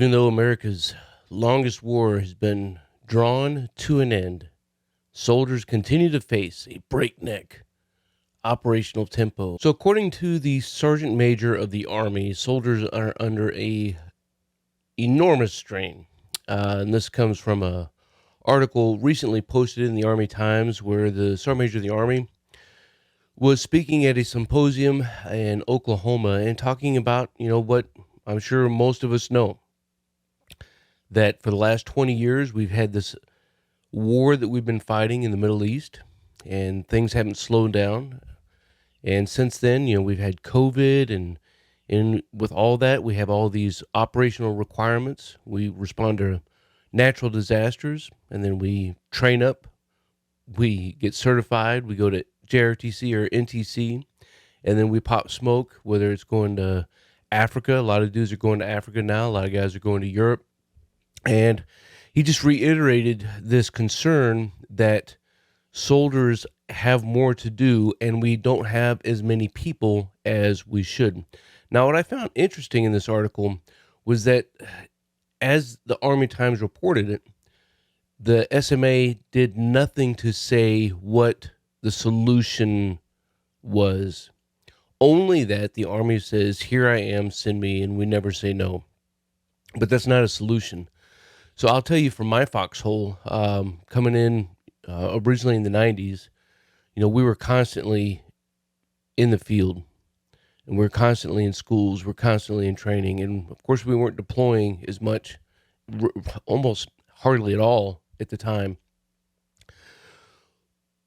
Even though America's longest war has been drawn to an end, soldiers continue to face a breakneck operational tempo. So, according to the Sergeant Major of the Army, soldiers are under a enormous strain. And this comes from a article recently posted in the Army Times where the Sergeant Major of the Army was speaking at a symposium in Oklahoma and talking about, what I'm sure most of us know, that for the last 20 years, we've had this war that we've been fighting in the Middle East, and things haven't slowed down. And since then, we've had COVID, and with all that, we have all these operational requirements. We respond to natural disasters, and then we train up, we get certified, we go to JRTC or NTC, and then we pop smoke, whether it's going to Africa. A lot of dudes are going to Africa now. A lot of guys are going to Europe. And he just reiterated this concern that soldiers have more to do and we don't have as many people as we should. Now, what I found interesting in this article was that as the Army Times reported it, the SMA did nothing to say what the solution was. Only that the Army says, "Here I am, send me," and we never say no. But that's not a solution. So I'll tell you from my foxhole, coming in originally in the 90s, we were constantly in the field, and we were constantly in schools, we're constantly in training. And of course, we weren't deploying as much, almost hardly at all at the time.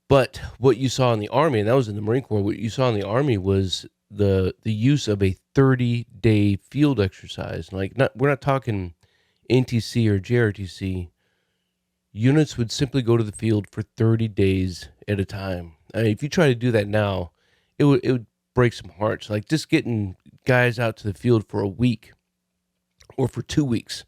But what you saw in the Army, and that was in the Marine Corps, what you saw in the Army was the use of a 30-day field exercise. We're not talking NTC or JRTC. Units would simply go to the field for 30 days at a time. I mean, if you try to do that now, it would break some hearts. Like just getting guys out to the field for a week or for 2 weeks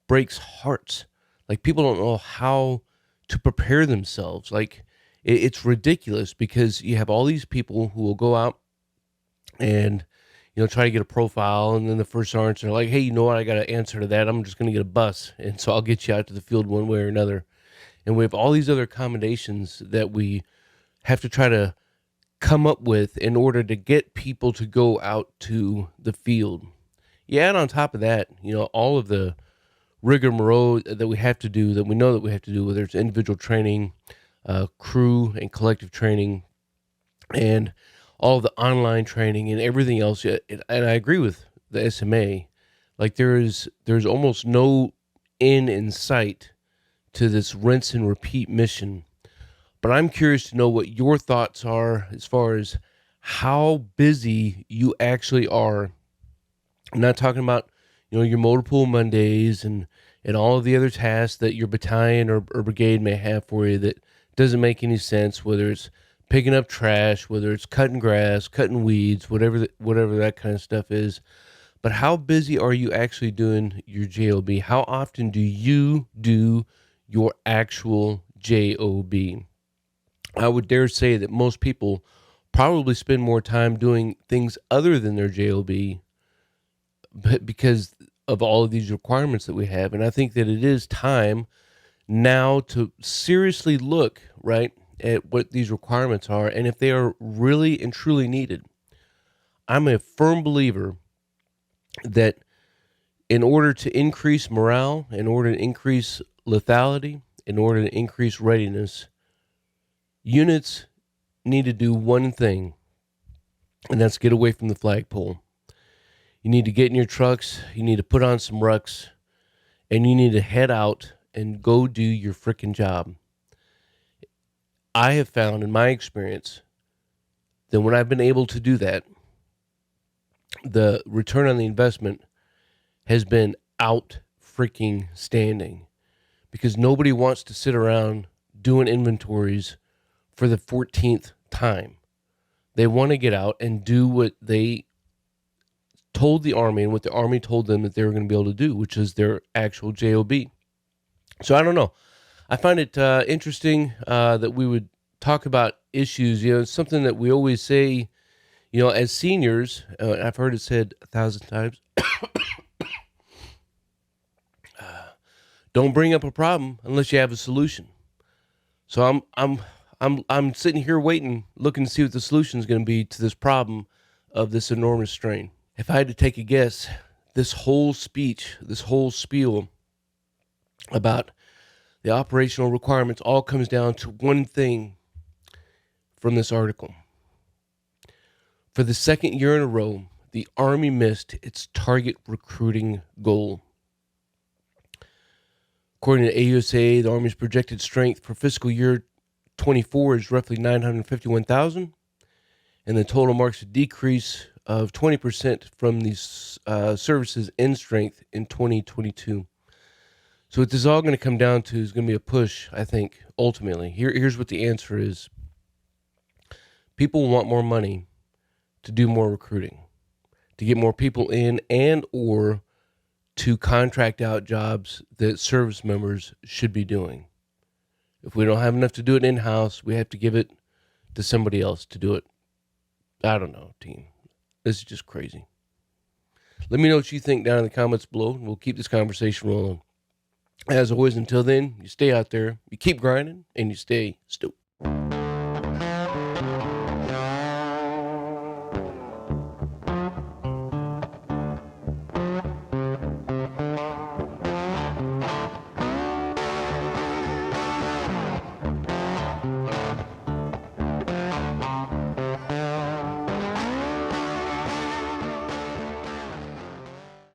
breaks hearts. Like people don't know how to prepare themselves. Like it's ridiculous because you have all these people who will go out and try to get a profile, and then the first sergeants are like, "Hey, you know what? I got to answer to that. I'm just going to get a bus, and so I'll get you out to the field one way or another." And we have all these other accommodations that we have to try to come up with in order to get people to go out to the field. Yeah, and on top of that, all of the rigmarole that we have to do, that we know that we have to do, whether it's individual training, crew and collective training, and all the online training and everything else. And I agree with the SMA. Like there's almost no end in sight to this rinse and repeat mission. But I'm curious to know what your thoughts are as far as how busy you actually are. I'm not talking about, your motor pool Mondays and all of the other tasks that your battalion or brigade may have for you that doesn't make any sense, whether it's picking up trash, whether it's cutting grass, cutting weeds, whatever that kind of stuff is. But how busy are you actually doing your JOB? How often do you do your actual JOB? I would dare say that most people probably spend more time doing things other than their JOB, but because of all of these requirements that we have. And I think that it is time now to seriously look, right, at what these requirements are and if they are really and truly needed. I'm a firm believer that in order to increase morale, in order to increase lethality, in order to increase readiness, units need to do one thing, and that's get away from the flagpole. You need to get in your trucks, you need to put on some rucks, and you need to head out and go do your freaking job. I have found in my experience that when I've been able to do that, the return on the investment has been out freaking standing because nobody wants to sit around doing inventories for the 14th time. They want to get out and do what they told the Army and what the Army told them that they were going to be able to do, which is their actual JOB. So I don't know. I find it interesting that we would talk about issues. It's something that we always say, as seniors. I've heard it said 1,000 times. Don't bring up a problem unless you have a solution. So I'm sitting here waiting, looking to see what the solution is going to be to this problem of this enormous strain. If I had to take a guess, this whole speech, this whole spiel about the operational requirements all comes down to one thing from this article. For the second year in a row, the Army missed its target recruiting goal. According to AUSA, the Army's projected strength for fiscal year 24 is roughly 951,000, and the total marks a decrease of 20% from these services in strength in 2022. So what this is all going to come down to is going to be a push, I think, ultimately. Here's what the answer is. People want more money to do more recruiting, to get more people in, and or to contract out jobs that service members should be doing. If we don't have enough to do it in-house, we have to give it to somebody else to do it. I don't know, team. This is just crazy. Let me know what you think down in the comments below, and we'll keep this conversation rolling. As always, until then, you stay out there, you keep grinding, and you stay stoked.